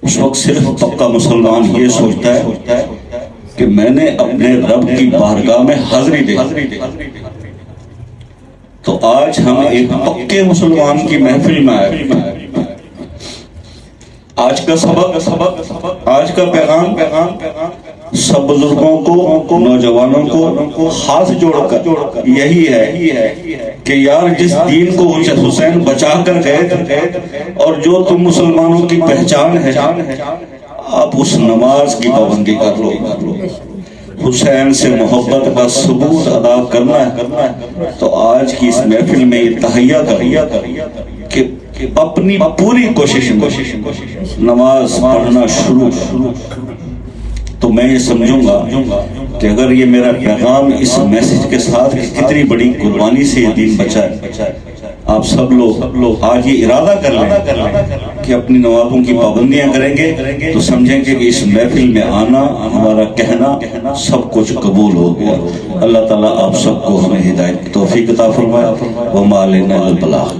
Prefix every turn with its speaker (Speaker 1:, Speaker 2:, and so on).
Speaker 1: اس وقت صرف پکا مسلمان یہ سوچتا ہے کہ میں نے اپنے رب کی بارگاہ میں حاضری دے. تو آج ہم ایک پکے مسلمان کی محفل میں آئے. آج کا سبق، آج کا پیغام سب بزرگوں کو، نوجوانوں کو ہاتھ جوڑ کر یہی ہے کہ یار جس دین کو حسین بچا کر گئے اور جو تم مسلمانوں کی پہچان ہے، آپ اس نماز کی پابندی کر لو. حسین سے محبت کا ثبوت ادا کرنا ہے تو آج کی اس محفل میں یہ تہیہ کر کہ اپنی پوری کوشش نماز پڑھنا شروع. تو میں یہ سمجھوں گا کہ اگر یہ میرا پیغام اس میسج کے ساتھ کتنی بڑی قربانی سے یہ دین بچا ہے، آپ سب لوگ آج یہ ارادہ کر لیں کہ اپنی نمازوں کی پابندیاں کریں گے تو سمجھیں کہ اس محفل میں آنا، ہمارا کہنا سب کچھ قبول ہو گیا. اللہ تعالیٰ آپ سب کو ہمیں ہدایت کی توفیق عطا فرمائے. وما علینا الا البلاغ.